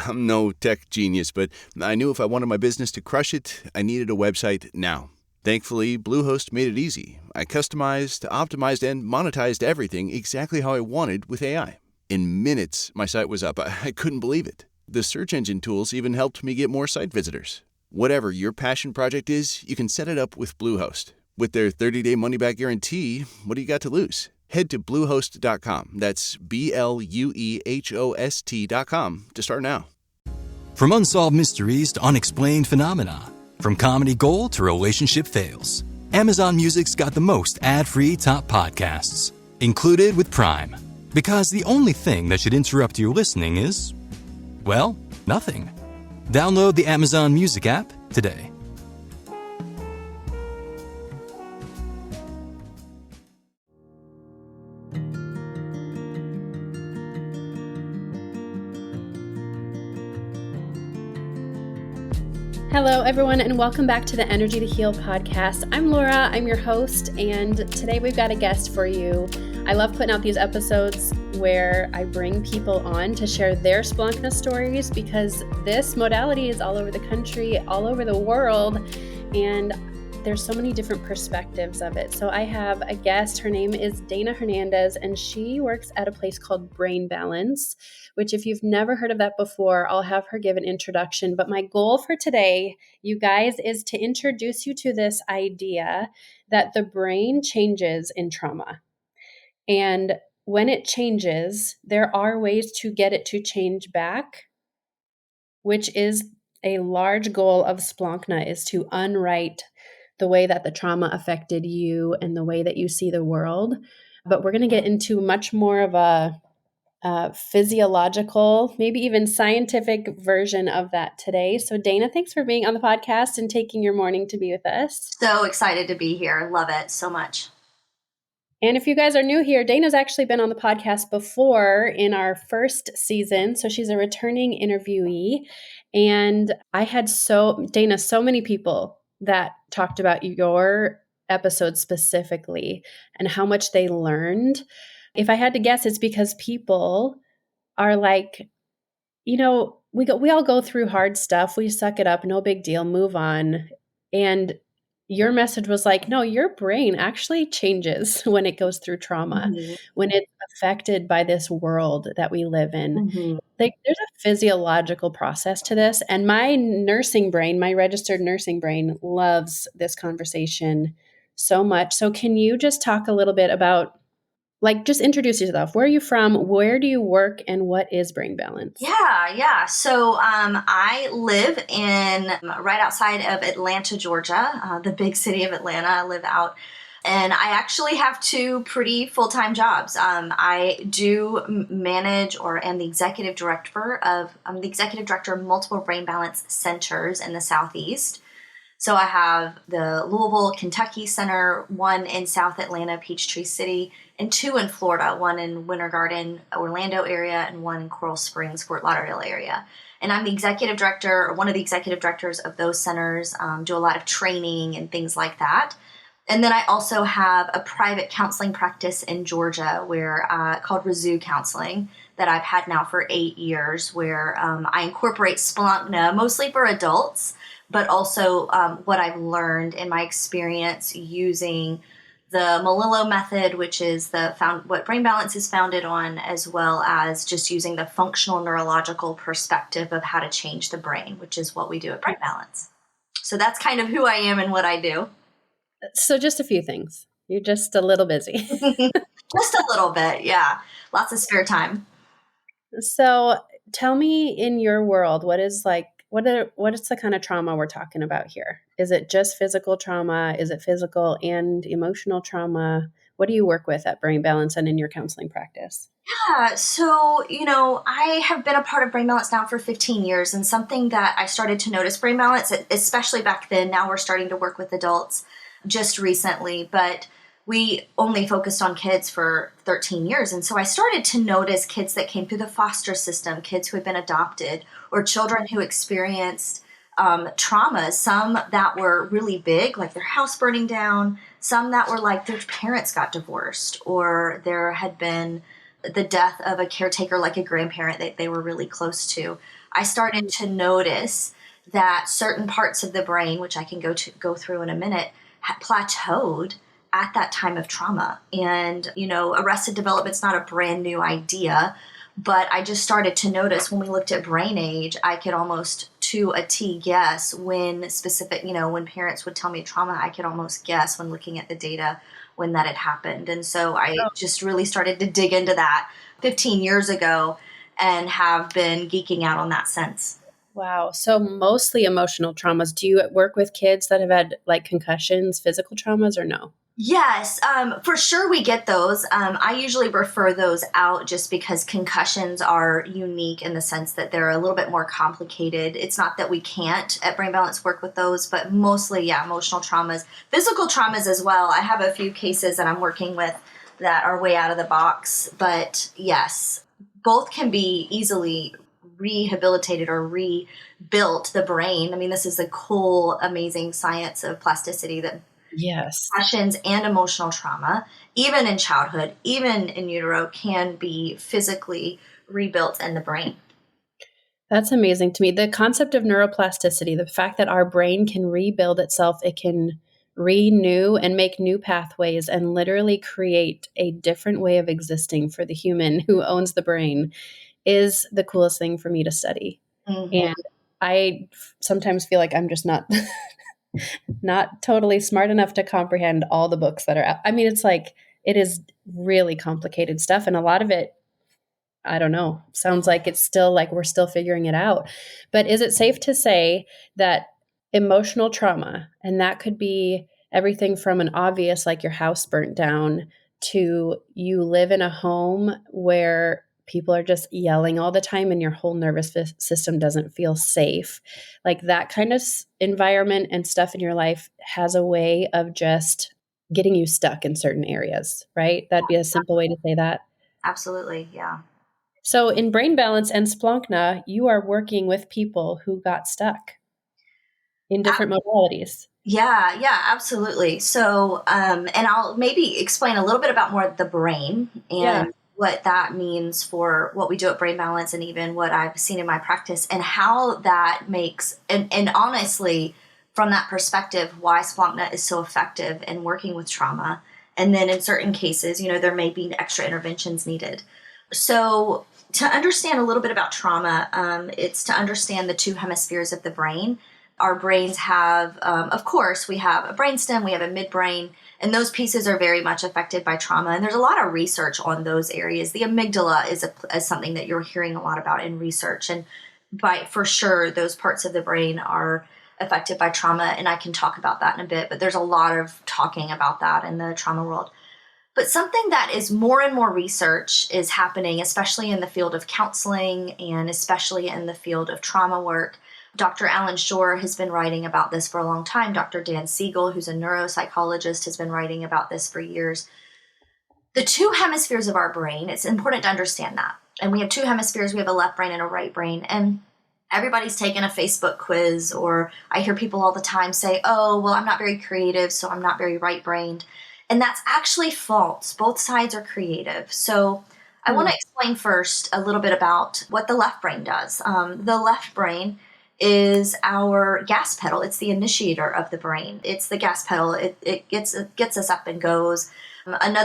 I'm no tech genius, but I knew if I wanted my business to crush it, I needed a website now. Thankfully, Bluehost made it easy. I customized, optimized, and monetized everything exactly how I wanted with AI. In minutes, my site was up. I couldn't believe it. The search engine tools even helped me get more site visitors. Whatever your passion project is, you can set it up with Bluehost. With their 30-day money-back guarantee, what do you got to lose? Head to Bluehost.com. That's BLUEHOST.com to start now. From unsolved mysteries to unexplained phenomena, from comedy gold to relationship fails, Amazon Music's got the most ad-free top podcasts, included with Prime. Because the only thing that should interrupt your listening is, well, nothing. Download the Amazon Music app today. Hello, everyone, and welcome back to the Energy to Heal podcast. I'm Laura, I'm your host, and today we've got a guest for you. I love putting out these episodes where I bring people on to share their Splankna stories because this modality is all over the country, all over the world, and there's so many different perspectives of it. So I have a guest. Her name is Dana Hernandez, and she works at a place called Brain Balance, which if you've never heard of that before, I'll have her give an introduction. But my goal for today, you guys, is to introduce you to this idea that the brain changes in trauma. And when it changes, there are ways to get it to change back, which is a large goal of Splankna, is to unwrite the way that the trauma affected you and the way that you see the world. But we're going to get into much more of a physiological, maybe even scientific version of that today. So Dana, thanks for being on the podcast and taking your morning to be with us. So excited to be here. Love it so much. And if you guys are new here, Dana's actually been on the podcast before in our first season. So she's a returning interviewee. And I had Dana, so many people that talked about your episode specifically and how much they learned. If I had to guess, it's because people are like, we all go through hard stuff. We suck it up. No big deal. Move on. And your message was like, no, your brain actually changes when it goes through trauma, when it's affected by this world that we live in. Like, there's a physiological process to this. And my nursing brain, my registered nursing brain, loves this conversation so much. So can you just talk a little bit about, just introduce yourself. Where are you from? Where do you work? And what is Brain Balance? Yeah. So I live right outside of Atlanta, Georgia, the big city of Atlanta. I live out, and I actually have two pretty full-time jobs. I do manage am the executive director of multiple Brain Balance centers in the Southeast. So I have the Louisville, Kentucky Center, one in South Atlanta, Peachtree City, and two in Florida, one in Winter Garden, Orlando area, and one in Coral Springs, Fort Lauderdale area. And I'm the executive director, or one of the executive directors of those centers, do a lot of training and things like that. And then I also have a private counseling practice in Georgia called Rizoo Counseling that I've had now for 8 years, where I incorporate Splankna, mostly for adults, but also what I've learned in my experience using the Melillo method, which is what Brain Balance is founded on, as well as just using the functional neurological perspective of how to change the brain, which is what we do at Brain Balance. So that's kind of who I am and what I do. So just a few things. You're just a little busy. Just a little bit, yeah. Lots of spare time. So tell me, in your world, what is the kind of trauma we're talking about here? Is it just physical trauma? Is it physical and emotional trauma? What do you work with at Brain Balance and in your counseling practice? Yeah, so, I have been a part of Brain Balance now for 15 years, and something that I started to notice, Brain Balance, especially back then, now we're starting to work with adults just recently, but we only focused on kids for 13 years. And so I started to notice kids that came through the foster system, kids who had been adopted, or children who experienced traumas, some that were really big, like their house burning down, some that were like their parents got divorced, or there had been the death of a caretaker, like a grandparent that they were really close to. I started to notice that certain parts of the brain, which I can go through in a minute, plateaued at that time of trauma. And, arrested development's not a brand new idea, but I just started to notice when we looked at brain age, I could almost to a T guess when specific, when parents would tell me trauma, I could almost guess when looking at the data when that had happened. And so I just really started to dig into that 15 years ago and have been geeking out on that since. Wow. So mostly emotional traumas. Do you work with kids that have had like concussions, physical traumas, or no? Yes, for sure we get those. I usually refer those out just because concussions are unique in the sense that they're a little bit more complicated. It's not that we can't at Brain Balance work with those, but mostly, emotional traumas. Physical traumas as well. I have a few cases that I'm working with that are way out of the box. But yes, both can be easily rehabilitated or rebuilt, the brain. I mean, this is the cool, amazing science of plasticity that Yes. concussions and emotional trauma, even in childhood, even in utero, can be physically rebuilt in the brain. That's amazing to me. The concept of neuroplasticity, the fact that our brain can rebuild itself, it can renew and make new pathways and literally create a different way of existing for the human who owns the brain, is the coolest thing for me to study. Mm-hmm. And I sometimes feel like I'm just not totally smart enough to comprehend all the books that are out. I mean, it's like, it is really complicated stuff. And a lot of it, I don't know, sounds like it's still like we're still figuring it out. But is it safe to say that emotional trauma, and that could be everything from an obvious, like your house burnt down, to you live in a home where people are just yelling all the time and your whole nervous system doesn't feel safe, like that kind of environment and stuff in your life has a way of just getting you stuck in certain areas, right? That'd be a simple way to say that. Absolutely, yeah. So in Brain Balance and Splankna, you are working with people who got stuck in different modalities. Yeah, absolutely. So, and I'll maybe explain a little bit about more the brain and what that means for what we do at Brain Balance and even what I've seen in my practice and how that makes, and honestly, from that perspective, why Splankna is so effective in working with trauma. And then in certain cases, there may be extra interventions needed. So to understand a little bit about trauma, it's to understand the two hemispheres of the brain. Our brains have, of course, we have a brainstem, we have a midbrain, and those pieces are very much affected by trauma. And there's a lot of research on those areas. The amygdala is something that you're hearing a lot about in research. And for sure, those parts of the brain are affected by trauma. And I can talk about that in a bit, but there's a lot of talking about that in the trauma world. But something that is more and more research is happening, especially in the field of counseling and especially in the field of trauma work. Dr. Alan Shore has been writing about this for a long time. Dr. Dan Siegel, who's a neuropsychologist, has been writing about this for years. The two hemispheres of our brain, it's important to understand that. And we have two hemispheres. We have a left brain and a right brain. And everybody's taken a Facebook quiz, or I hear people all the time say, oh, well, I'm not very creative, so I'm not very right-brained. And that's actually false. Both sides are creative. So I want to explain first a little bit about what the left brain does. The left brain is our gas pedal. It's the initiator of the brain. It's the gas pedal. It gets us up and goes.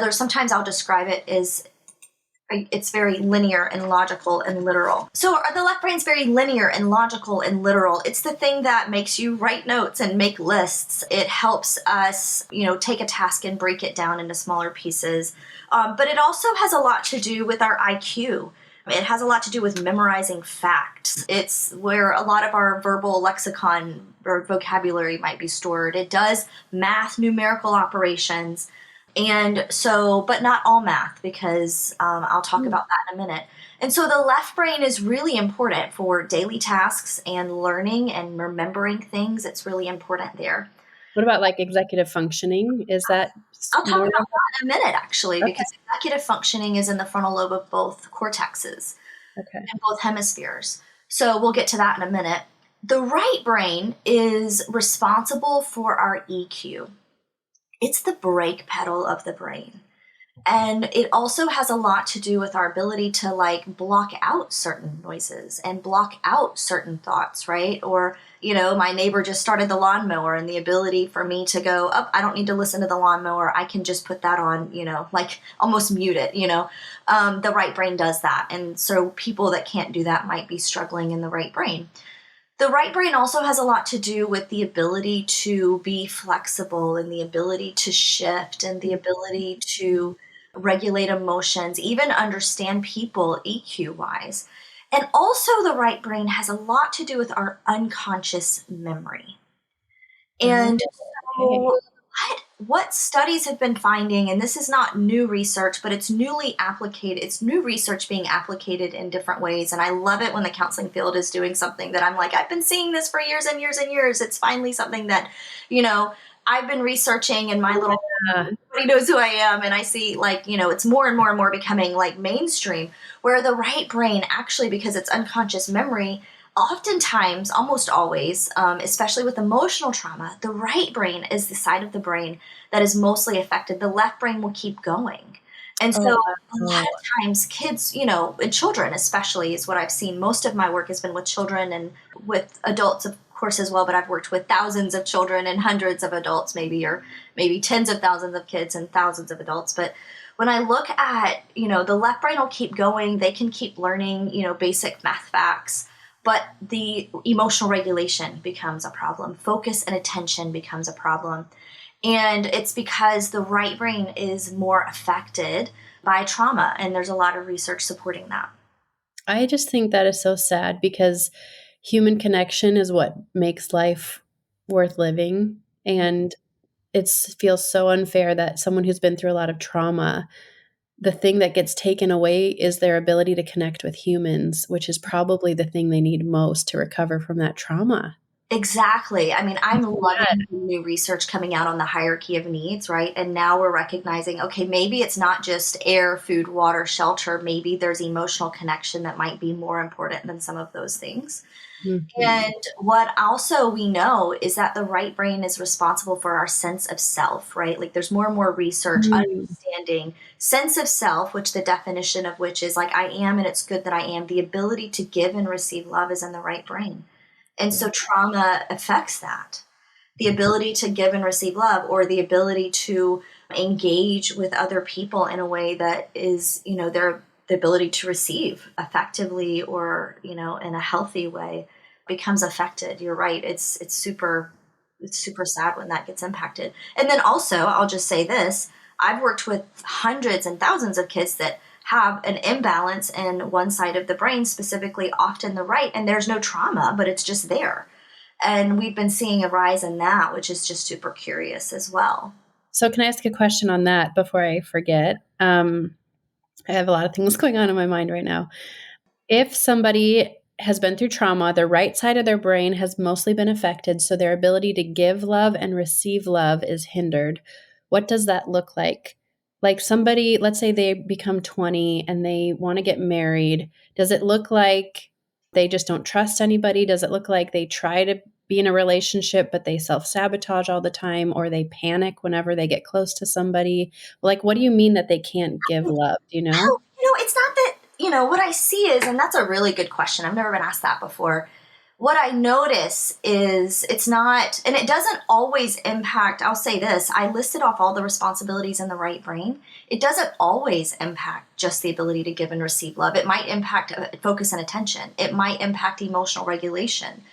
Sometimes I'll describe it as it's very linear and logical and literal. So the left brain's very linear and logical and literal. It's the thing that makes you write notes and make lists. It helps us, take a task and break it down into smaller pieces. But it also has a lot to do with our IQ. It has a lot to do with memorizing facts. It's where a lot of our verbal lexicon or vocabulary might be stored. It does math, numerical operations. And so, but not all math, because I'll talk about that in a minute. And so the left brain is really important for daily tasks and learning and remembering things. It's really important there. What about like executive functioning? Is that I'll talk about that in a minute, actually, because executive functioning is in the frontal lobe of both cortexes and both hemispheres. So we'll get to that in a minute. The right brain is responsible for our EQ. It's the brake pedal of the brain. And it also has a lot to do with our ability to like block out certain noises and block out certain thoughts, right? Or, my neighbor just started the lawnmower, and the ability for me to go, oh, I don't need to listen to the lawnmower. I can just put that on, like almost mute it, the right brain does that. And so people that can't do that might be struggling in the right brain. The right brain also has a lot to do with the ability to be flexible and the ability to shift and the ability to regulate emotions, even understand people EQ wise. And also, the right brain has a lot to do with our unconscious memory. And so, what studies have been finding, and this is not new research, but it's newly applicated, it's new research being applicated in different ways. And I love it when the counseling field is doing something that I'm like, I've been seeing this for years and years and years. It's finally something that, I've been researching in my little, everybody knows who I am. And I see like, it's more and more and more becoming like mainstream, where the right brain actually, because it's unconscious memory, oftentimes, almost always, especially with emotional trauma, the right brain is the side of the brain that is mostly affected. The left brain will keep going. And so a lot of times kids, and children especially is what I've seen. Most of my work has been with children and with adults, of course, as well, but I've worked with thousands of children and hundreds of adults maybe, or maybe tens of thousands of kids and thousands of adults. But when I look at, the left brain will keep going. They can keep learning, basic math facts. But the emotional regulation becomes a problem. Focus and attention becomes a problem. And it's because the right brain is more affected by trauma. And there's a lot of research supporting that. I just think that is so sad, because human connection is what makes life worth living. And it feels so unfair that someone who's been through a lot of trauma, the thing that gets taken away is their ability to connect with humans, which is probably the thing they need most to recover from that trauma. Exactly. I mean, I'm loving the new research coming out on the hierarchy of needs, right? And now we're recognizing, okay, maybe it's not just air, food, water, shelter. Maybe there's emotional connection that might be more important than some of those things. Mm-hmm. And what also we know is that the right brain is responsible for our sense of self, right? Like there's more and more research understanding sense of self, which the definition of which is like I am and it's good that I am. The ability to give and receive love is in the right brain. And so trauma affects that. The ability to give and receive love, or the ability to engage with other people in a way that is, the ability to receive effectively or, in a healthy way becomes affected. You're right. It's super sad when that gets impacted. And then also, I'll just say this, I've worked with hundreds and thousands of kids that have an imbalance in one side of the brain, specifically often the right, and there's no trauma, but it's just there. And we've been seeing a rise in that, which is just super curious as well. So can I ask a question on that before I forget? I have a lot of things going on in my mind right now. If somebody has been through trauma, the right side of their brain has mostly been affected, so their ability to give love and receive love is hindered. What does that look like? Like somebody, let's say they become 20 and they want to get married. Does it look like they just don't trust anybody? Does it look like they try to be in a relationship, but they self-sabotage all the time, or they panic whenever they get close to somebody? Like, what do you mean that they can't give love? Do you know? Well, it's not that, what I see is, and that's a really good question. I've never been asked that before. What I notice is it's not, and it doesn't always impact, I'll say this, I listed off all the responsibilities in the right brain. It doesn't always impact just the ability to give and receive love. It might impact focus and attention. It might impact emotional regulation.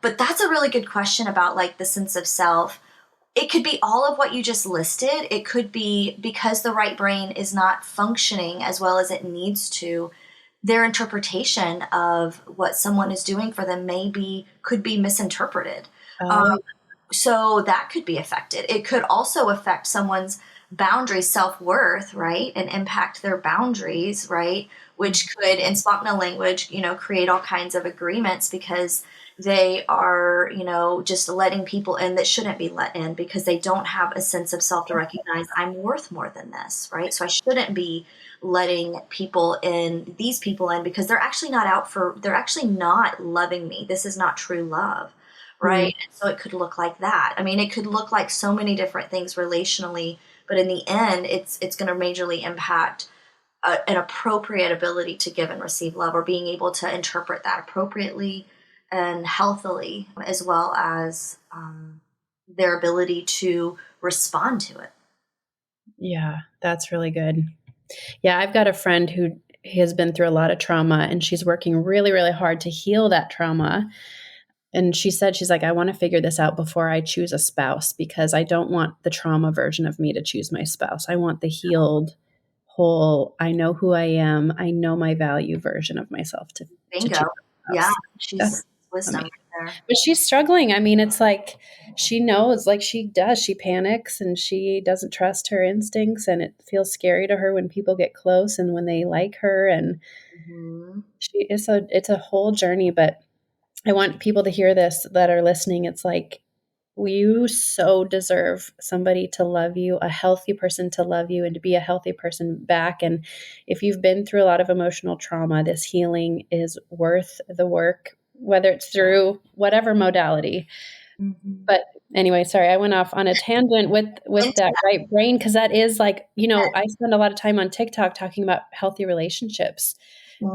But that's a really good question about like the sense of self. It could be all of what you just listed. It could be because the right brain is not functioning as well as it needs to. Their interpretation of what someone is doing for them could be misinterpreted. So that could be affected. It could also affect someone's boundaries, self-worth, right? And impact their boundaries, right? Which could, in Splankna language, create all kinds of agreements because they are, just letting people in that shouldn't be let in because they don't have a sense of self to recognize I'm worth more than this, right? So I shouldn't be letting these people in because they're actually they're actually not loving me. This is not true love, right? And so it could look like that. I mean, it could look like so many different things relationally, But in the end, it's going to majorly impact an appropriate ability to give and receive love, or being able to interpret that appropriately and healthily, as well as their ability to respond to it. Yeah, that's really good. Yeah, I've got a friend who has been through a lot of trauma, and she's working really, really hard to heal that trauma. And she said, she's like, I want to figure this out before I choose a spouse, because I don't want the trauma version of me to choose my spouse. I want the healed, whole, I know who I am, I know my value version of myself to Bingo. choose a Yeah, spouse. she's That's wisdom amazing. right there. But she's struggling. I mean, it's like she knows, like she does. She panics and she doesn't trust her instincts, and it feels scary to her when people get close and when they like her. And it's a whole journey. But I want people to hear this that are listening. It's like, you so deserve somebody to love you, a healthy person to love you, and to be a healthy person back. And if you've been through a lot of emotional trauma, this healing is worth the work, whether it's through whatever modality. But anyway, sorry, I went off on a tangent with that right brain, because that is like, I spend a lot of time on TikTok talking about healthy relationships.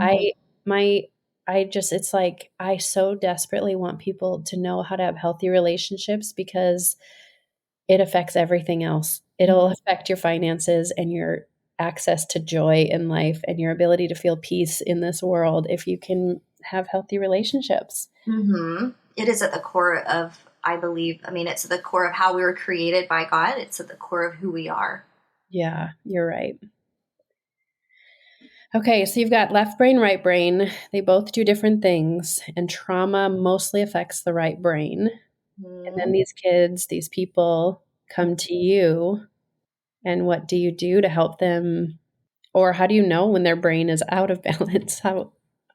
I my I just it's like I so desperately want people to know how to have healthy relationships, because it affects everything else. It'll affect your finances and your access to joy in life and your ability to feel peace in this world if you can have healthy relationships. It is at the core of, I believe, it's at the core of how we were created by God. It's at the core of who we are. Yeah, you're right. Okay, so you've got left brain, right brain. They both do different things, and trauma mostly affects the right brain. And then these kids, these people come to you, and what do you do to help them? Or how do you know when their brain is out of balance?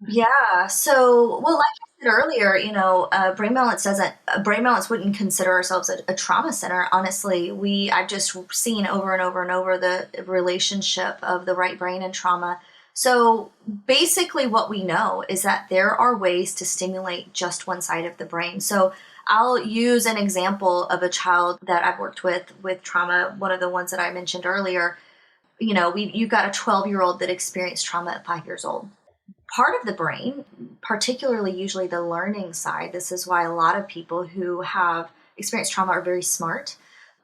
Yeah. So, well, like I said earlier, brain balance wouldn't consider ourselves a trauma center. Honestly, I've just seen over and over and over the relationship of the right brain and trauma. So basically what we know is that there are ways to stimulate just one side of the brain. So I'll use an example of a child that I've worked with trauma, one of the ones that I mentioned earlier. You've got a 12-year-old that experienced trauma at 5 years old. Part of the brain, particularly usually the learning side, this is why a lot of people who have experienced trauma are very smart,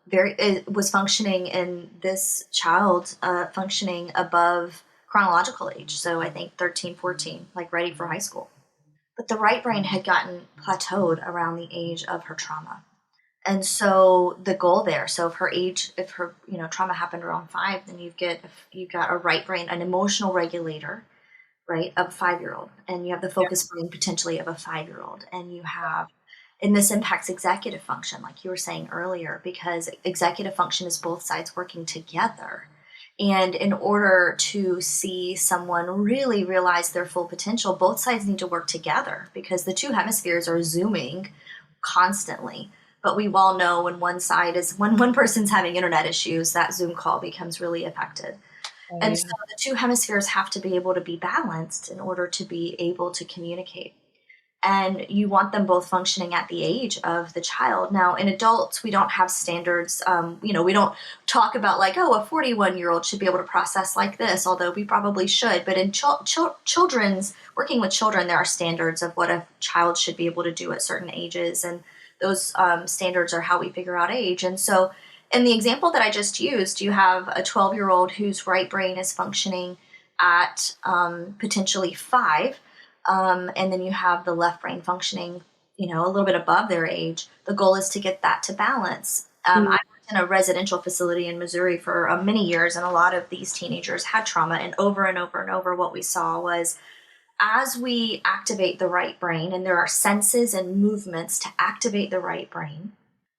it was functioning in this child, functioning above chronological age. So I think 13, 14, like ready for high school. But the right brain had gotten plateaued around the age of her trauma. And so the goal there, so if her trauma happened around 5, then you've got a right brain, an emotional regulator, right, of a 5-year-old, and you have the focus brain potentially of a 5-year-old, and this impacts executive function, like you were saying earlier, because executive function is both sides working together. And in order to see someone really realize their full potential, both sides need to work together, because the two hemispheres are zooming constantly. But we all know when one person's having internet issues, that Zoom call becomes really affected. And so the two hemispheres have to be able to be balanced in order to be able to communicate. And you want them both functioning at the age of the child. Now, in adults, we don't have standards. We don't talk about like, a 41-year-old should be able to process like this, although we probably should. But in working with children, there are standards of what a child should be able to do at certain ages. And those standards are how we figure out age. And so in the example that I just used, you have a 12-year-old whose right brain is functioning at potentially 5. And then you have the left brain functioning, a little bit above their age. The goal is to get that to balance. I worked in a residential facility in Missouri for many years, and a lot of these teenagers had trauma. And over and over and over, what we saw was as we activate the right brain, and there are senses and movements to activate the right brain,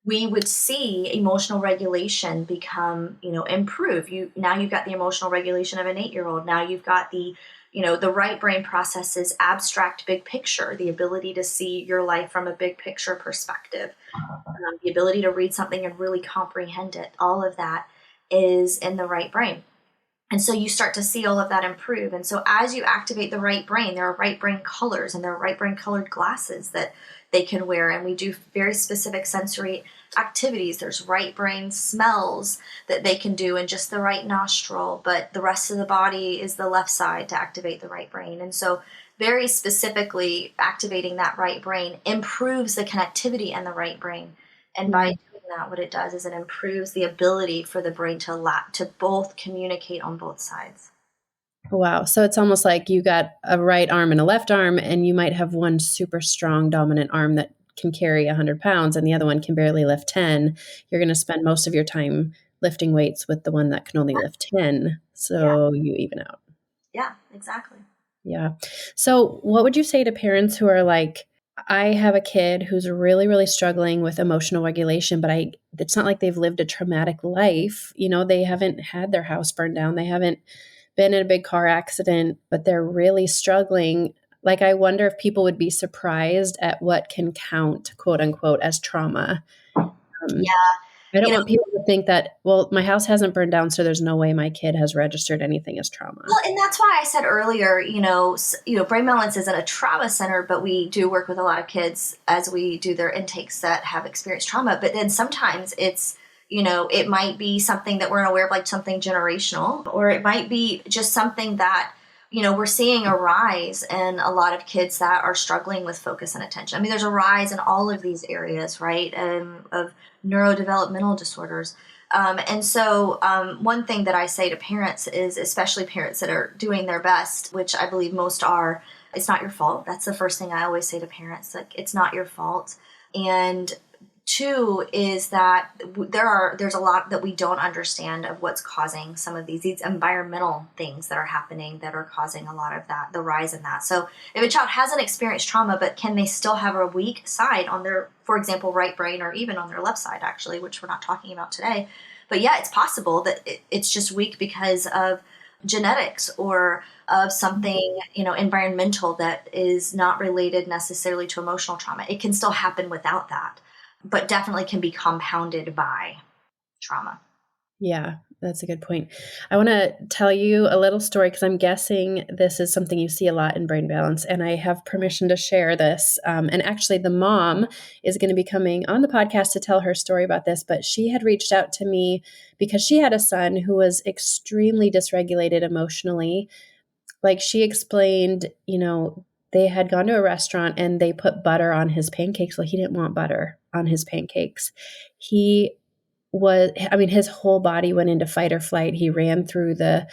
we would see emotional regulation become, improve. Now you've got the emotional regulation of an 8-year-old. Now you've got the right brain processes abstract big picture, the ability to see your life from a big picture perspective, the ability to read something and really comprehend it. All of that is in the right brain. And so you start to see all of that improve. And so as you activate the right brain, there are right brain colors and there are right brain colored glasses that they can wear. And we do very specific sensory activities. There's right brain smells that they can do in just the right nostril, but the rest of the body is the left side to activate the right brain. And so very specifically activating that right brain improves the connectivity in the right brain. And by doing that, what it does is it improves the ability for the brain to both communicate on both sides. Wow. So it's almost like you got a right arm and a left arm, and you might have one super strong dominant arm that can carry 100 pounds and the other one can barely lift 10. You're going to spend most of your time lifting weights with the one that can only lift 10. So you even out. Yeah, exactly. Yeah. So what would you say to parents who are like, I have a kid who's really, really struggling with emotional regulation, but it's not like they've lived a traumatic life. They haven't had their house burned down. They haven't been in a big car accident, but they're really struggling. Like, I wonder if people would be surprised at what can count, quote unquote, as trauma. Yeah. I don't want people to think that, well, my house hasn't burned down, so there's no way my kid has registered anything as trauma. Well, and that's why I said earlier, Brain Balance isn't a trauma center, but we do work with a lot of kids as we do their intakes that have experienced trauma. But then sometimes it's, it might be something that we're unaware of, like something generational, or it might be just something that, we're seeing a rise in a lot of kids that are struggling with focus and attention. I mean, there's a rise in all of these areas, right, of neurodevelopmental disorders. And so one thing that I say to parents is, especially parents that are doing their best, which I believe most are, it's not your fault. That's the first thing I always say to parents, like, it's not your fault. And two is that there's a lot that we don't understand of what's causing some of these environmental things that are happening that are causing a lot of that, the rise in that. So if a child hasn't experienced trauma, but can they still have a weak side on their, for example, right brain, or even on their left side, actually, which we're not talking about today. But yeah, it's possible that it's just weak because of genetics or of something, environmental that is not related necessarily to emotional trauma. It can still happen without that, but definitely can be compounded by trauma. Yeah, that's a good point. I want to tell you a little story because I'm guessing this is something you see a lot in Brain Balance, and I have permission to share this. And actually, the mom is going to be coming on the podcast to tell her story about this, but she had reached out to me because she had a son who was extremely dysregulated emotionally. Like, she explained, they had gone to a restaurant and they put butter on his pancakes. Well, he didn't want butter on his pancakes. His whole body went into fight or flight. He ran through the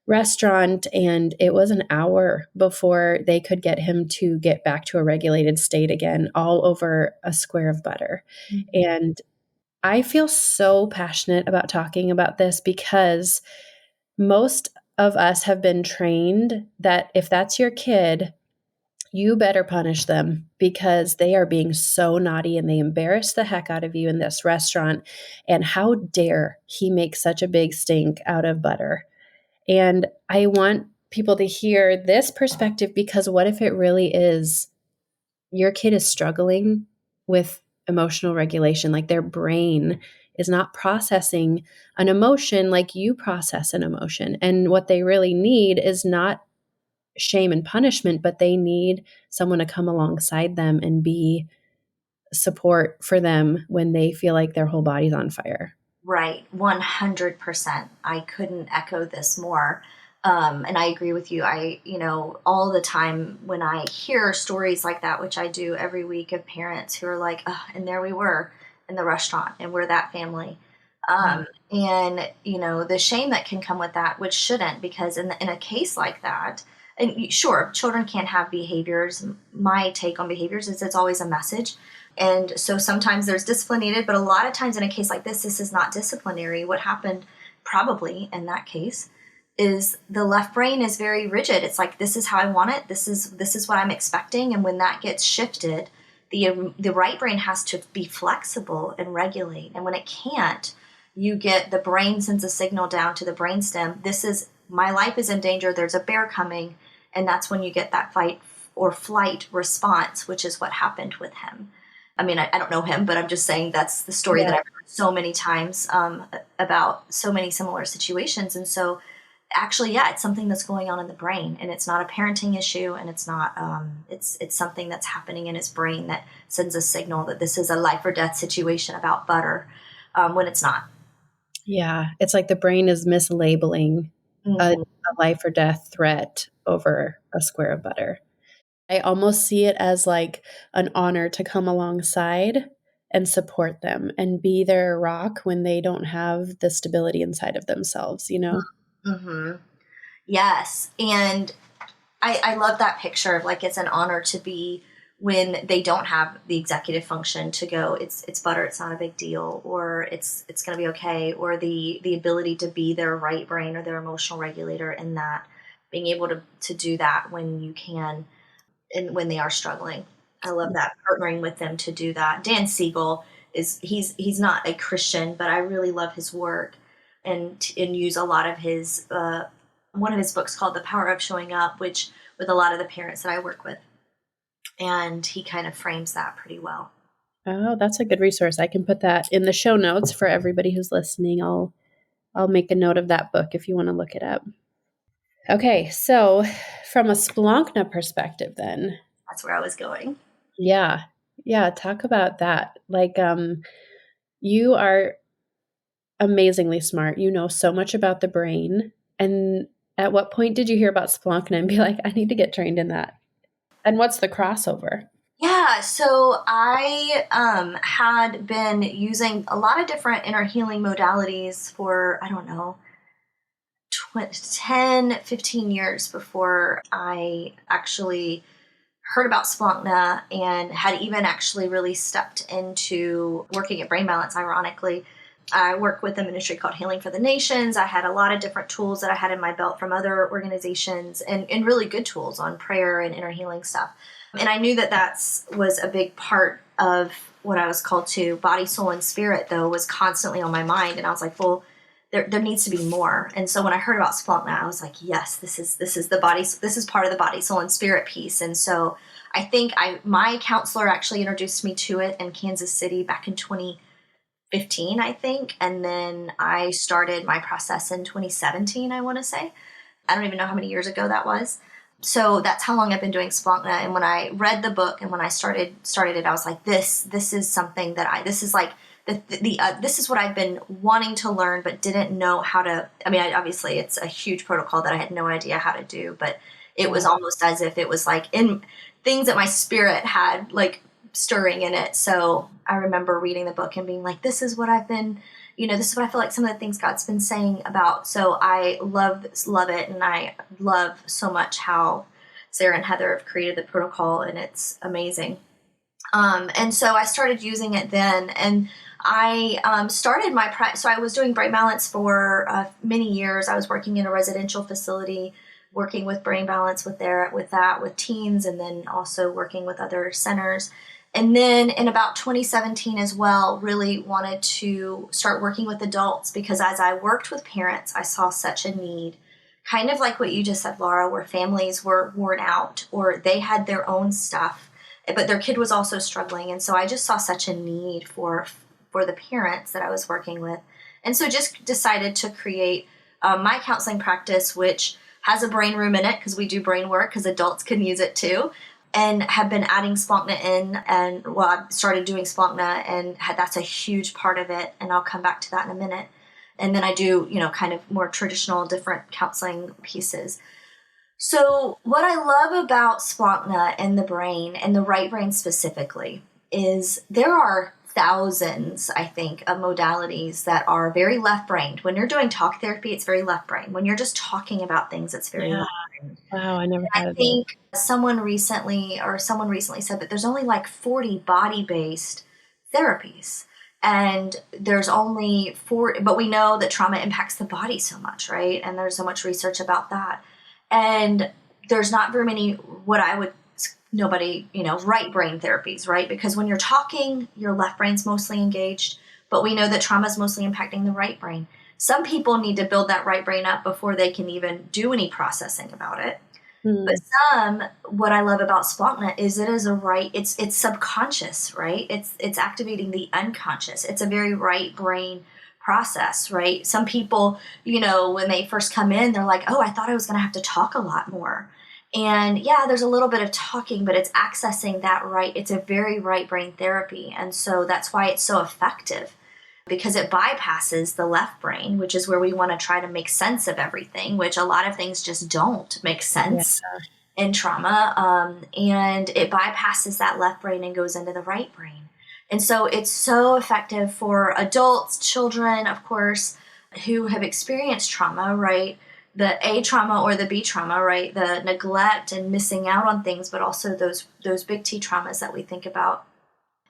restaurant, and it was an hour before they could get him to get back to a regulated state again, all over a square of butter. Mm-hmm. And I feel so passionate about talking about this because most of us have been trained that if that's your kid, you better punish them because they are being so naughty and they embarrass the heck out of you in this restaurant. And how dare he make such a big stink out of butter? And I want people to hear this perspective, because what if it really is your kid is struggling with emotional regulation, like their brain is not processing an emotion like you process an emotion. And what they really need is not shame and punishment, but they need someone to come alongside them and be support for them when they feel like their whole body's on fire. Right. 100%. I couldn't echo this more. And I agree with you. All the time when I hear stories like that, which I do every week, of parents who are like, oh, and there we were in the restaurant and we're that family. And, the shame that can come with that, which shouldn't, because in a case like that, and sure, children can have behaviors. My take on behaviors is it's always a message. And so sometimes there's discipline needed, but a lot of times in a case like this is not disciplinary. What happened probably in that case is the left brain is very rigid. It's like, this is how I want it. This is what I'm expecting. And when that gets shifted, the right brain has to be flexible and regulate. And when it can't, you get the brain sends a signal down to the brainstem. This is, my life is in danger. There's a bear coming. And that's when you get that fight or flight response, which is what happened with him. I mean, I don't know him, but I'm just saying that's the story that I've heard so many times about so many similar situations. And so actually, yeah, it's something that's going on in the brain, and it's not a parenting issue, and it's not, it's something that's happening in his brain that sends a signal that this is a life or death situation about butter, when it's not. Yeah. It's like the brain is mislabeling Mm-hmm. a life or death threat over a square of butter. I almost see it as like an honor to come alongside and support them and be their rock when they don't have the stability inside of themselves, you know? Mm-hmm. Yes. And I love that picture of like, it's an honor to be when they don't have the executive function to go, it's butter, it's not a big deal, or it's going to be okay, or the ability to be their right brain or their emotional regulator in that, being able to do that when you can and when they are struggling. I love that, partnering with them to do that. Dan Siegel he's not a Christian, but I really love his work and use a lot of his one of his books called The Power of Showing Up, which with a lot of the parents that I work with, and he kind of frames that pretty well. Oh, that's a good resource. I can put that in the show notes for everybody who's listening. I'll make a note of that book if you want to look it up. Okay, so from a Splankna perspective then. That's where I was going. Yeah. Yeah, talk about that. Like you are amazingly smart. You know so much about the brain. And at what point did you hear about Splankna and be like, I need to get trained in that? And what's the crossover? Yeah, so I had been using a lot of different inner healing modalities for, I don't know, 10, 15 years before I actually heard about Splankna and had even actually really stepped into working at Brain Balance, ironically. I work with a ministry called Healing for the Nations. I had a lot of different tools that I had in my belt from other organizations and really good tools on prayer and inner healing stuff. And I knew that was a big part of what I was called to. Body, soul, and spirit, though, was constantly on my mind. And I was like, well, there needs to be more. And so when I heard about Splankna, I was like, yes, this is the body. This is part of the body, soul, and spirit piece. And so I think my counselor actually introduced me to it in Kansas City back in 2015, I think. And then I started my process in 2017, I want to say. I don't even know how many years ago that was. So that's how long I've been doing Splankna. And when I read the book and when I started it, I was like, this is something that this is like, this is what I've been wanting to learn, but didn't know how to. I mean, obviously, it's a huge protocol that I had no idea how to do, but it was almost as if it was like in things that my spirit had like stirring in it. So I remember reading the book and being like, this is what I've been, this is what I feel like some of the things God's been saying about. So I love it, and I love so much how Sarah and Heather have created the protocol, and it's amazing. And so I started using it then, and I started my practice. So I was doing Brain Balance for many years. I was working in a residential facility, working with Brain Balance with teens, and then also working with other centers. And then in about 2017 as well, really wanted to start working with adults, because as I worked with parents, I saw such a need, kind of like what you just said, Laura, where families were worn out or they had their own stuff, but their kid was also struggling. And so I just saw such a need for the parents that I was working with. And so just decided to create my counseling practice, which has a brain room in it because we do brain work, because adults can use it too, and have been adding Splankna in. And I started doing Splankna, and that's a huge part of it. And I'll come back to that in a minute. And then I do, kind of more traditional, different counseling pieces. So what I love about Splankna and the brain, and the right brain specifically, is there are thousands, I think, of modalities that are very left-brained. When you're doing talk therapy, it's very left-brained. When you're just talking about things, it's very left-brained. Wow, I never I thought of it. think someone recently said that there's only like 40 body-based therapies. And there's only 4, but we know that trauma impacts the body so much, right? And there's so much research about that. And there's not very many, right brain therapies, right? Because when you're talking, your left brain's mostly engaged, but we know that trauma is mostly impacting the right brain. Some people need to build that right brain up before they can even do any processing about it. But what I love about Splankna is it's subconscious, right? It's activating the unconscious. It's a very right brain process, right? Some people, when they first come in, they're like, oh, I thought I was going to have to talk a lot more. And yeah, there's a little bit of talking, but it's accessing that right. It's a very right brain therapy. And so that's why it's so effective, because it bypasses the left brain, which is where we want to try to make sense of everything, which a lot of things just don't make sense in trauma. And it bypasses that left brain and goes into the right brain. And so it's so effective for adults, children, of course, who have experienced trauma, right? The A trauma or the B trauma, right? The neglect and missing out on things, but also those big T traumas that we think about.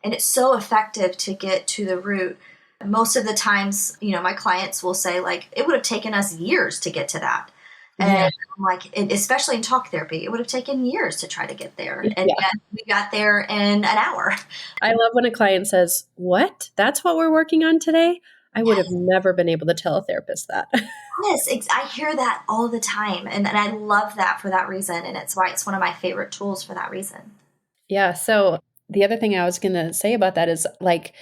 And it's so effective to get to the root. Most of the times, my clients will say, like, it would have taken us years to get to that. And I'm like, especially in talk therapy, it would have taken years to try to get there. And yet we got there in an hour. I love when a client says, what? That's what we're working on today? I would have never been able to tell a therapist that. Yes, I hear that all the time. And I love that for that reason. And it's why it's one of my favorite tools for that reason. Yeah. So the other thing I was going to say about that is, like,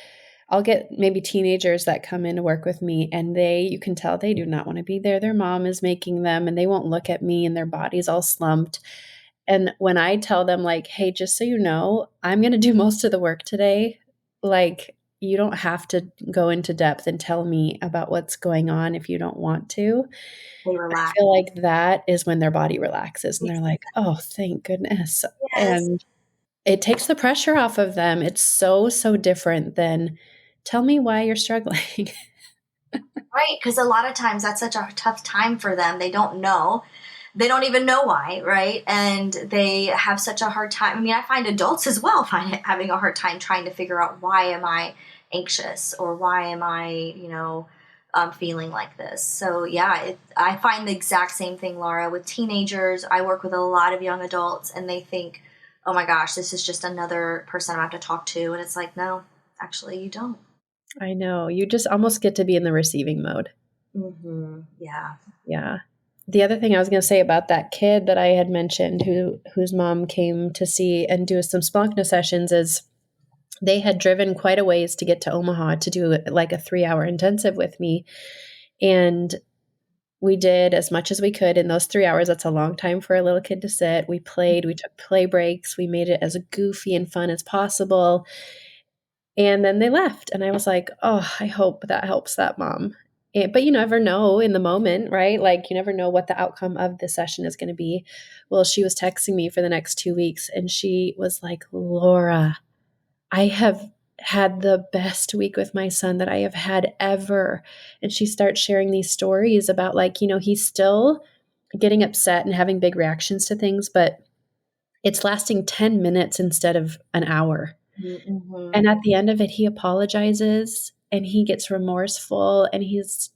I'll get maybe teenagers that come in to work with me, and you can tell they do not want to be there. Their mom is making them, and they won't look at me, and their body's all slumped. And when I tell them, like, hey, just so you know, I'm going to do most of the work today. Like, you don't have to go into depth and tell me about what's going on if you don't want to. They relax. I feel like that is when their body relaxes, and they're like, oh, thank goodness. Yes. And it takes the pressure off of them. It's so, so different than, tell me why you're struggling. Right, because a lot of times that's such a tough time for them. They don't know. They don't even know why, right? And they have such a hard time. I mean, I find adults as well having a hard time trying to figure out, why am I anxious, or why am I, feeling like this? So yeah, I find the exact same thing, Laura, with teenagers. I work with a lot of young adults, and they think, oh my gosh, this is just another person I have to talk to. And it's like, no, actually you don't. I know. You just almost get to be in the receiving mode. Mm-hmm. Yeah. Yeah. The other thing I was going to say about that kid that I had mentioned whose mom came to see and do some Splankna sessions is they had driven quite a ways to get to Omaha to do like a 3-hour intensive with me. And we did as much as we could in those 3 hours. That's a long time for a little kid to sit. We played, we took play breaks. We made it as goofy and fun as possible. And then they left. And I was like, oh, I hope that helps that mom. But you never know in the moment, right? Like, you never know what the outcome of the session is going to be. Well, she was texting me for the next 2 weeks, and she was like, Laura, I have had the best week with my son that I have had ever. And she starts sharing these stories about, like, he's still getting upset and having big reactions to things, but it's lasting 10 minutes instead of an hour. Mm-hmm. And at the end of it, he apologizes and he gets remorseful, and he's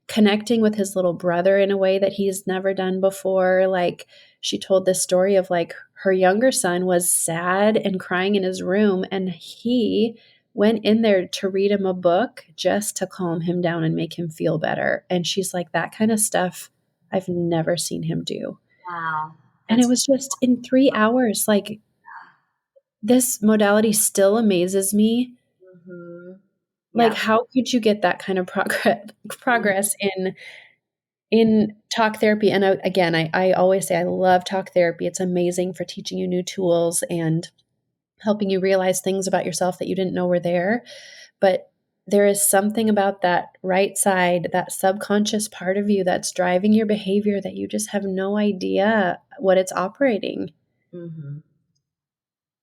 connecting with his little brother in a way that he's never done before. Like, she told this story of, like, her younger son was sad and crying in his room, and he went in there to read him a book just to calm him down and make him feel better. And she's like, that kind of stuff I've never seen him do. Wow. And it was just in 3 hours. Like, this modality still amazes me. Mm-hmm. Like, how could you get that kind of progress in talk therapy? And again, I always say I love talk therapy. It's amazing for teaching you new tools and helping you realize things about yourself that you didn't know were there. But there is something about that right side, that subconscious part of you that's driving your behavior that you just have no idea what it's operating. Mm-hmm.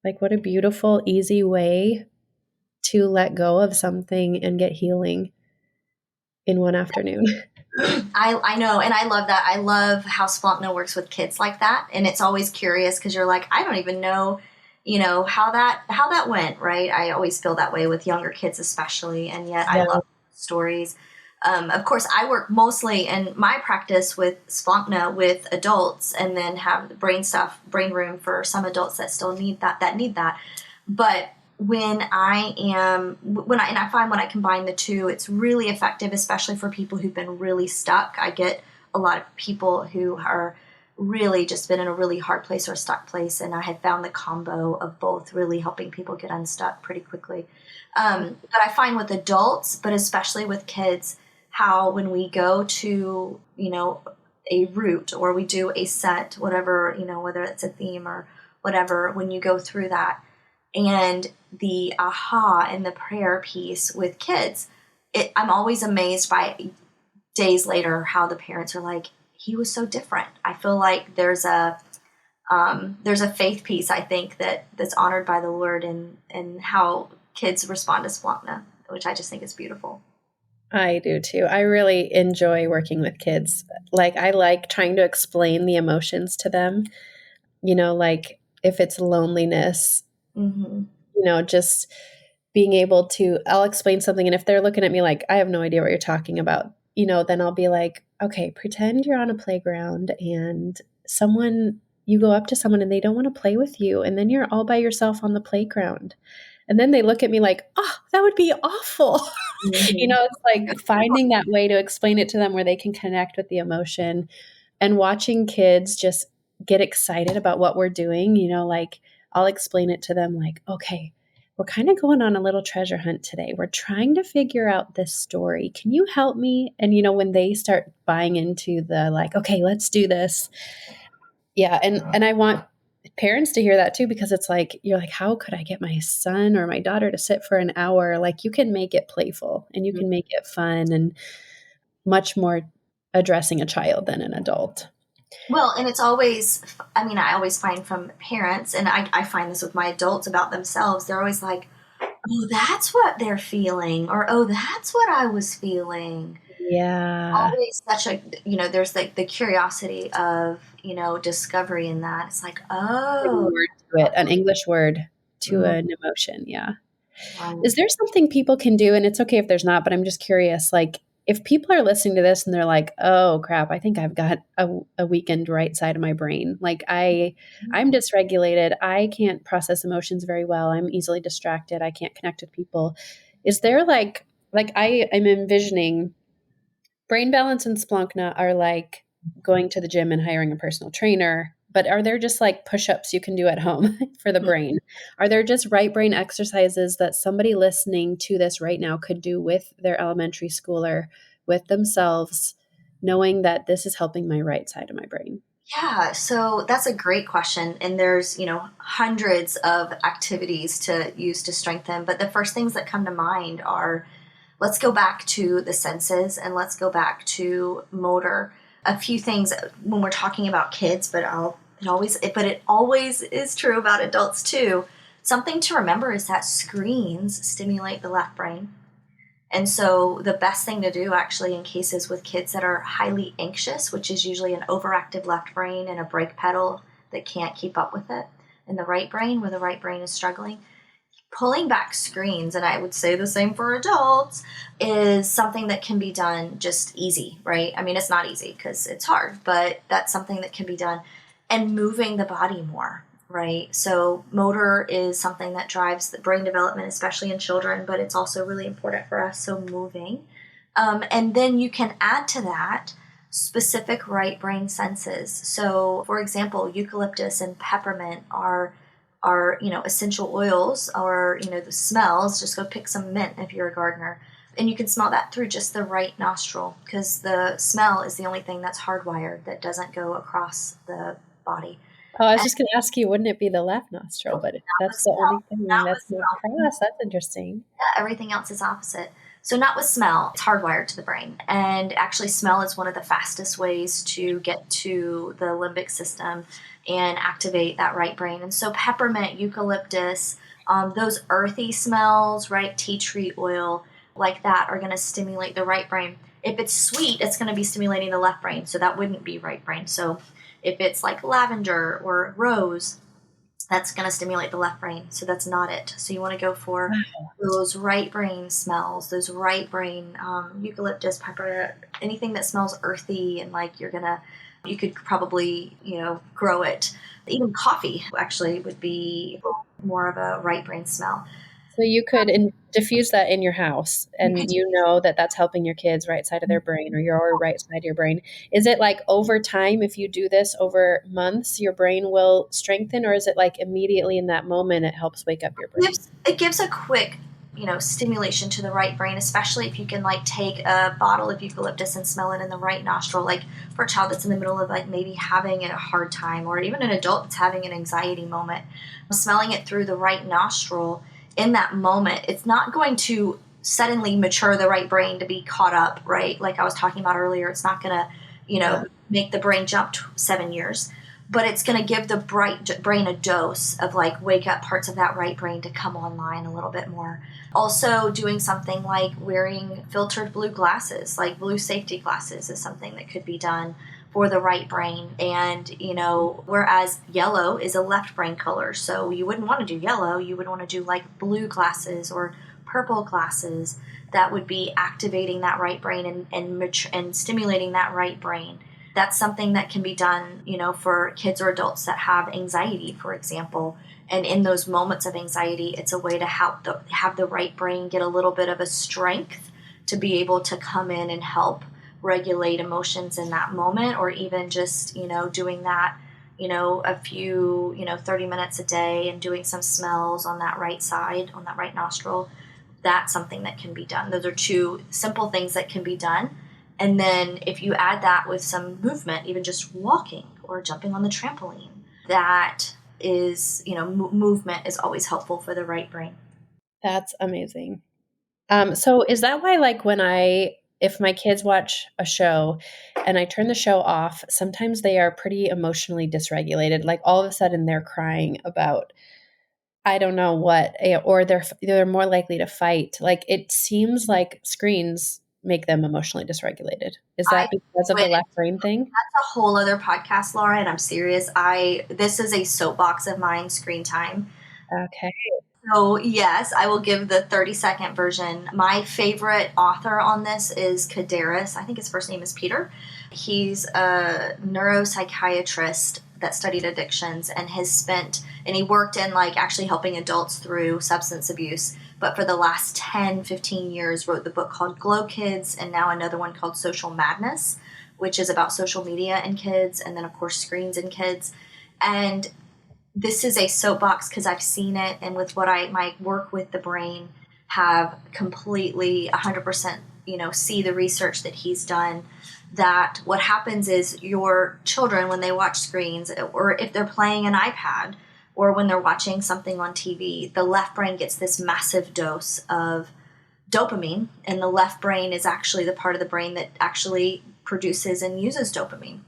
Like, what a beautiful, easy way to let go of something and get healing in one afternoon. I know. And I love that. I love how Splankna works with kids like that. And it's always curious because you're like, I don't even know, how that went. Right. I always feel that way with younger kids, especially. And yet I love stories. Of course, I work mostly in my practice with Splankna with adults, and then have the brain room for some adults that still need that. But when I find when I combine the two, it's really effective, especially for people who've been really stuck. I get a lot of people who are really just been in a really hard place or a stuck place, and I have found the combo of both really helping people get unstuck pretty quickly. But I find with adults, but especially with kids, how when we go to, a route or we do a set, whatever, whether it's a theme or whatever, when you go through that and the aha and the prayer piece with kids, I'm always amazed by days later how the parents are like, he was so different. I feel like there's a faith piece, I think, that's honored by the Lord and how kids respond to Splankna, which I just think is beautiful. I do too. I really enjoy working with kids. Like, I like trying to explain the emotions to them, like if it's loneliness, just being able to, I'll explain something. And if they're looking at me like, I have no idea what you're talking about, then I'll be like, okay, pretend you're on a playground and you go up to someone and they don't want to play with you. And then you're all by yourself on the playground. And then they look at me like, oh, that would be awful. It's like finding that way to explain it to them where they can connect with the emotion, and watching kids just get excited about what we're doing. Like I'll explain it to them like, okay, we're kind of going on a little treasure hunt today. We're trying to figure out this story. Can you help me? And, when they start buying into the like, okay, let's do this. Yeah. And I want parents to hear that too, because it's like, you're like, how could I get my son or my daughter to sit for an hour? Like you can make it playful and you can make it fun and much more addressing a child than an adult. Well, and it's always, I always find from parents, and I find this with my adults about themselves, they're always like, oh, that's what they're feeling, or, oh, that's what I was feeling. Yeah. Always such a, there's like the curiosity of, discovery in that. It's like, oh. An English word to an emotion. Yeah. Right. Is there something people can do? And it's okay if there's not, but I'm just curious, like if people are listening to this and they're like, oh crap, I think I've got a weakened right side of my brain. Like I'm dysregulated. I can't process emotions very well. I'm easily distracted. I can't connect with people. Is there like I'm envisioning brain balance and Splankna are like going to the gym and hiring a personal trainer, but are there just like push-ups you can do at home for the brain? Are there just right brain exercises that somebody listening to this right now could do with their elementary schooler, with themselves, knowing that this is helping my right side of my brain? Yeah, so that's a great question. And there's, hundreds of activities to use to strengthen. But the first things that come to mind are, let's go back to the senses and let's go back to motor. A few things when we're talking about kids, but it always is true about adults too. Something to remember is that screens stimulate the left brain. And so the best thing to do actually in cases with kids that are highly anxious, which is usually an overactive left brain and a brake pedal that can't keep up with it, in the right brain where the right brain is struggling, pulling back screens, and I would say the same for adults, is something that can be done just easy, right? It's not easy because it's hard, but that's something that can be done. And moving the body more, right? So motor is something that drives the brain development, especially in children, but it's also really important for us, so moving. And then you can add to that specific right brain senses. So, for example, eucalyptus and peppermint are essential oils, or the smells. Just go pick some mint if you're a gardener, and you can smell that through just the right nostril, because the smell is the only thing that's hardwired that doesn't go across the body. Oh, I was just going to ask you, wouldn't it be the left nostril? But that's the only thing that's not crossed. That's interesting. Yeah, everything else is opposite. So not with smell, it's hardwired to the brain. And actually smell is one of the fastest ways to get to the limbic system and activate that right brain. And so peppermint, eucalyptus, those earthy smells, right, tea tree oil, like that, are going to stimulate the right brain. If it's sweet, it's going to be stimulating the left brain, so that wouldn't be right brain. So if it's like lavender or rose, that's going to stimulate the left brain, so that's not it. So you want to go for those right brain smells, those right brain eucalyptus, pepper, anything that smells earthy and like you could probably, grow it. Even coffee actually would be more of a right brain smell. So you could diffuse that in your house, and that that's helping your kids' right side of their brain, or your right side of your brain. Is it like over time, if you do this over months, your brain will strengthen, or is it like immediately in that moment it helps wake up your brain? It gives a quick, stimulation to the right brain, especially if you can like take a bottle of eucalyptus and smell it in the right nostril, like for a child that's in the middle of like maybe having a hard time, or even an adult that's having an anxiety moment, smelling it through the right nostril in that moment, it's not going to suddenly mature the right brain to be caught up, right? Like I was talking about earlier, it's not going to, make the brain jump 7 years, but it's going to give the brain a dose of like wake up parts of that right brain to come online a little bit more. Also doing something like wearing filtered blue glasses, like blue safety glasses, is something that could be done for the right brain. And, whereas yellow is a left brain color, so you wouldn't want to do yellow, you would want to do like blue glasses or purple glasses that would be activating that right brain and stimulating that right brain. That's something that can be done, for kids or adults that have anxiety, for example. And in those moments of anxiety, it's a way to have the right brain get a little bit of a strength to be able to come in and help regulate emotions in that moment, or even just, doing that, a few, 30 minutes a day and doing some smells on that right side, on that right nostril. That's something that can be done. Those are two simple things that can be done. And then if you add that with some movement, even just walking or jumping on the trampoline, that is, movement is always helpful for the right brain. That's amazing. So is that why, like, if my kids watch a show and I turn the show off, sometimes they are pretty emotionally dysregulated. Like all of a sudden they're crying about, I don't know what, or they're more likely to fight. Like it seems like screens make them emotionally dysregulated. Is that because of the left brain thing? That's a whole other podcast, Laura, and I'm serious. This is a soapbox of mine, screen time. Okay. So yes, I will give the 30-second version. My favorite author on this is Kadaris. I think his first name is Peter. He's a neuropsychiatrist that studied addictions and he worked in like actually helping adults through substance abuse. But for the last 10, 15 years, wrote the book called Glow Kids, and now another one called Social Madness, which is about social media and kids, and then of course screens and kids. And this is a soapbox because I've seen it, and with my work with the brain, have completely 100%, see the research that he's done, that what happens is your children, when they watch screens, or if they're playing an iPad, or when they're watching something on TV, the left brain gets this massive dose of dopamine, and the left brain is actually the part of the brain that actually produces and uses dopamine.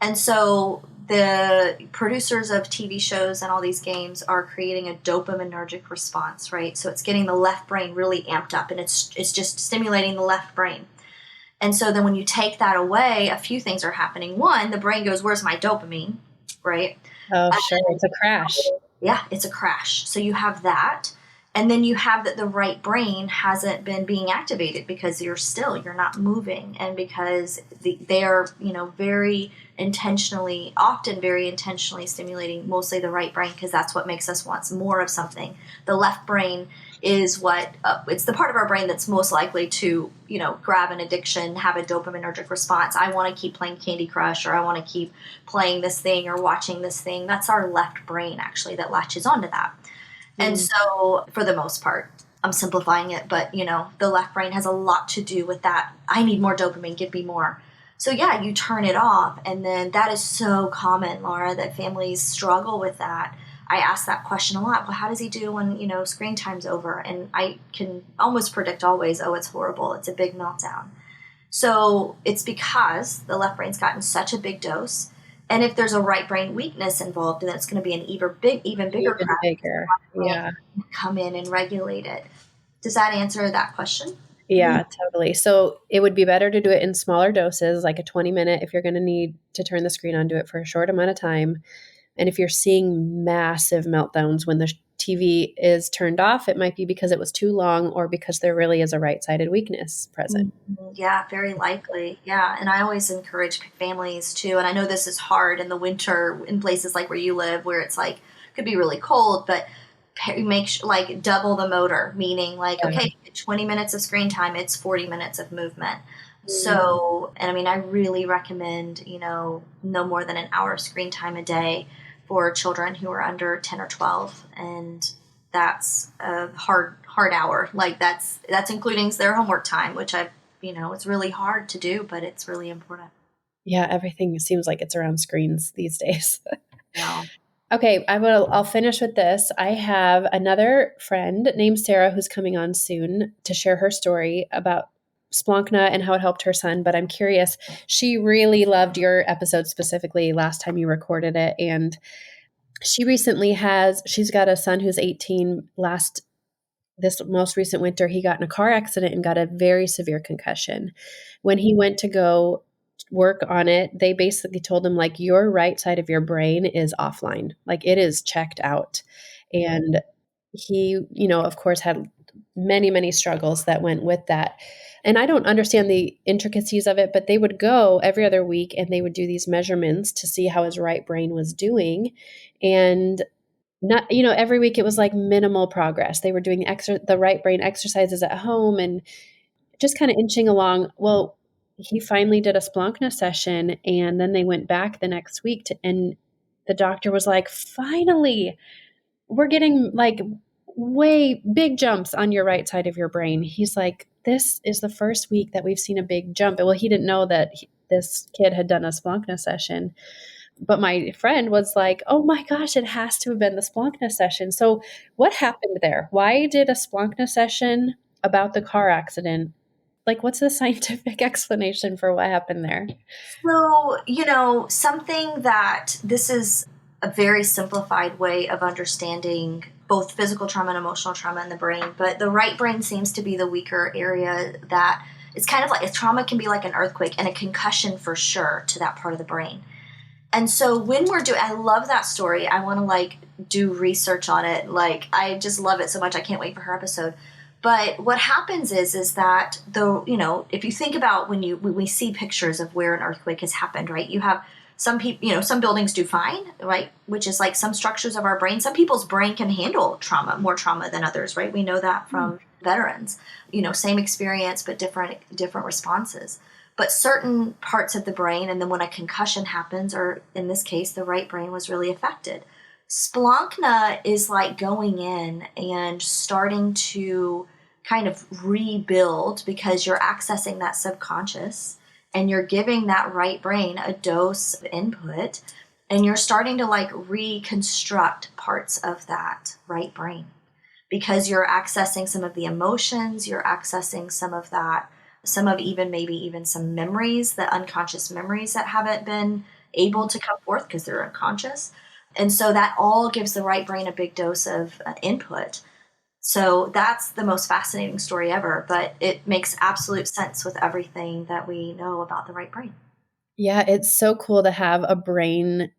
And so the producers of TV shows and all these games are creating a dopaminergic response, right? So it's getting the left brain really amped up, and it's just stimulating the left brain. And so then when you take that away, a few things are happening. One, the brain goes, where's my dopamine, right? Oh, sure. It's a crash. Yeah, it's a crash. So you have that. And then you have that the right brain hasn't been being activated because you're not moving. And because they are, often very intentionally stimulating mostly the right brain, because that's what makes us want more of something. The left brain is it's the part of our brain that's most likely to, grab an addiction, have a dopaminergic response. I want to keep playing Candy Crush, or I want to keep playing this thing or watching this thing. That's our left brain actually that latches onto that. And so for the most part, I'm simplifying it, but the left brain has a lot to do with that. I need more dopamine, give me more. So yeah, you turn it off, and then that is so common, Laura, that families struggle with that. I ask that question a lot. Well, how does he do when, screen time's over? And I can almost predict always, oh, it's horrible. It's a big meltdown. So it's because the left brain's gotten such a big dose. And if there's a right brain weakness involved, then it's going to be an even bigger crash. Yeah. Come in and regulate it. Does that answer that question? Yeah, totally. So it would be better to do it in smaller doses, like a 20-minute. If you're going to need to turn the screen on, do it for a short amount of time. And if you're seeing massive meltdowns when the TV is turned off, it might be because it was too long, or because there really is a right-sided weakness present. Yeah, very likely. Yeah. And I always encourage families too. And I know this is hard in the winter in places like where you live, where it's like, could be really cold, but double the motor, meaning okay, 20 minutes of screen time, it's 40 minutes of movement. So, and I mean, I really recommend, no more than an hour of screen time a day for children who are under 10 or 12. And that's a hard hard hour. Like that's including their homework time, which it's really hard to do, but it's really important. Yeah, everything seems like it's around screens these days. Yeah. Okay, I'll finish with this. I have another friend named Sarah who's coming on soon to share her story about Splankna and how it helped her son. But I'm curious, she really loved your episode specifically last time you recorded it. And she's got a son who's 18. This most recent winter, he got in a car accident and got a very severe concussion. When he went to go work on it, they basically told him, like, your right side of your brain is offline, like it is checked out. And he, of course, had many, many struggles that went with that. And I don't understand the intricacies of it, but they would go every other week and they would do these measurements to see how his right brain was doing. And not, every week it was like minimal progress. They were doing the right brain exercises at home and just kind of inching along. Well, he finally did a Splankna session, and then they went back the next week and the doctor was like, finally, we're getting like way big jumps on your right side of your brain. He's like, this is the first week that we've seen a big jump. Well, he didn't know that this kid had done a Splankna session. But my friend was like, oh my gosh, it has to have been the Splankna session. So what happened there? Why did a Splankna session about the car accident? Like, what's the scientific explanation for what happened there? So, something that this is a very simplified way of understanding both physical trauma and emotional trauma in the brain, but the right brain seems to be the weaker area. That it's kind of like trauma can be like an earthquake and a concussion for sure to that part of the brain. And so when I love that story. I want to do research on it. I just love it so much. I can't wait for her episode. But what happens is that if you think about when we see pictures of where an earthquake has happened, right? You have some people, some buildings do fine, right? Which is like some structures of our brain. Some people's brain can handle more trauma than others, right? We know that from veterans, same experience, but different responses. But certain parts of the brain, and then when a concussion happens, or in this case, the right brain was really affected. Splankna is like going in and starting to kind of rebuild because you're accessing that subconscious and you're giving that right brain a dose of input and you're starting to reconstruct parts of that right brain because you're accessing some of the emotions, you're accessing some of maybe even some memories, the unconscious memories that haven't been able to come forth because they're unconscious. And so that all gives the right brain a big dose of input. So that's the most fascinating story ever, but it makes absolute sense with everything that we know about the right brain. Yeah, it's so cool to have a brain,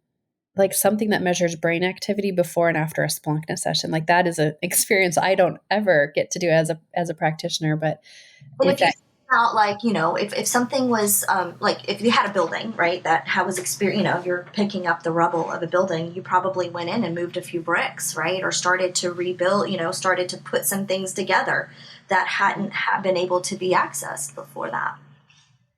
like something that measures brain activity before and after a Splankna session. Like that is an experience I don't ever get to do as a practitioner, but if you about if something was if you had a building, right, that was experience, you're picking up the rubble of a building, you probably went in and moved a few bricks, right, or started to rebuild, started to put some things together that hadn't been able to be accessed before that.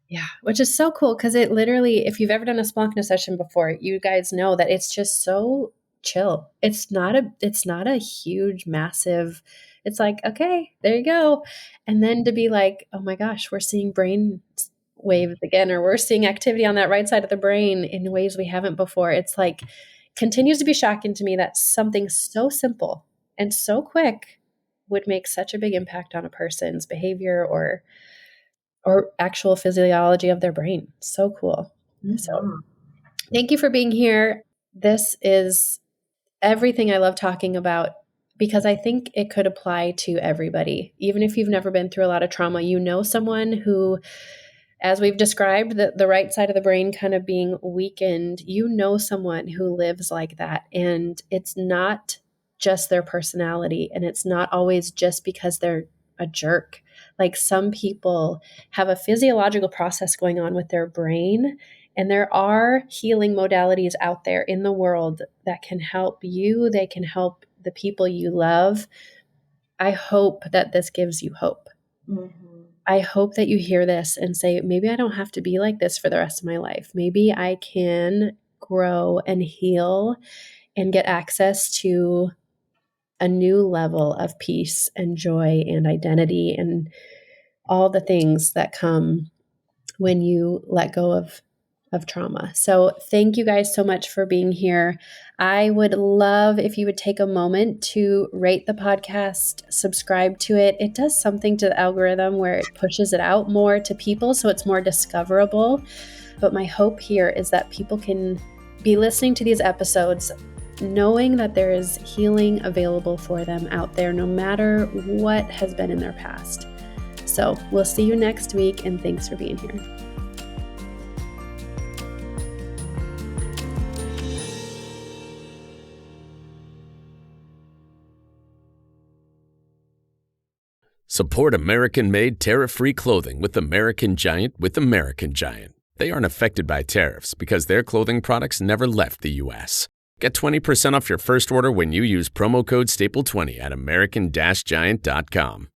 Yeah, which is so cool because it literally, if you've ever done a Splankna session before, you guys know that it's just so chill. It's not a huge, massive, it's like, okay, there you go. And then to be like, oh my gosh, we're seeing brain waves again, or we're seeing activity on that right side of the brain in ways we haven't before. It's like, continues to be shocking to me that something so simple and so quick would make such a big impact on a person's behavior or actual physiology of their brain. So cool. Mm-hmm. So thank you for being here. This is everything I love talking about because I think it could apply to everybody. Even if you've never been through a lot of trauma, someone who, as we've described, the right side of the brain kind of being weakened, someone who lives like that. And it's not just their personality, and it's not always just because they're a jerk. Like some people have a physiological process going on with their brain, and there are healing modalities out there in the world that can help you. They can help the people you love. I hope that this gives you hope. Mm-hmm. I hope that you hear this and say, maybe I don't have to be like this for the rest of my life. Maybe I can grow and heal and get access to a new level of peace and joy and identity and all the things that come when you let go of trauma. So thank you guys so much for being here. I would love if you would take a moment to rate the podcast, subscribe to it. It does something to the algorithm where it pushes it out more to people so it's more discoverable. But my hope here is that people can be listening to these episodes knowing that there is healing available for them out there, no matter what has been in their past. So we'll see you next week, and thanks for being here. Support American-made tariff-free clothing with American Giant with American Giant. They aren't affected by tariffs because their clothing products never left the U.S. Get 20% off your first order when you use promo code STAPLE20 at american-giant.com.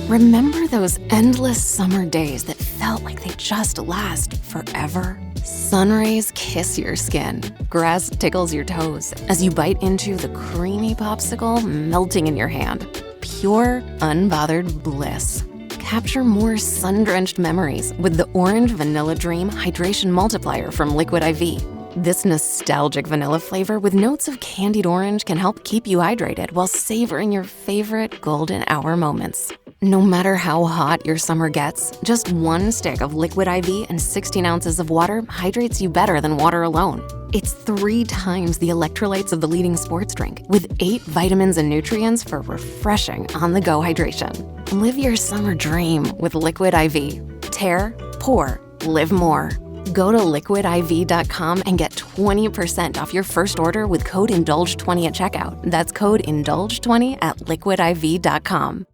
Remember those endless summer days that felt like they just last forever? Sun rays kiss your skin. Grass tickles your toes as you bite into the creamy popsicle melting in your hand. Pure, unbothered bliss. Capture more sun-drenched memories with the Orange Vanilla Dream Hydration Multiplier from Liquid IV. This nostalgic vanilla flavor with notes of candied orange can help keep you hydrated while savoring your favorite golden hour moments. No matter how hot your summer gets, just one stick of Liquid IV and 16 ounces of water hydrates you better than water alone. It's 3 times the electrolytes of the leading sports drink, with 8 vitamins and nutrients for refreshing on-the-go hydration. Live your summer dream with Liquid IV. Tear, pour, live more. Go to liquidiv.com and get 20% off your first order with code INDULGE20 at checkout. That's code INDULGE20 at liquidiv.com.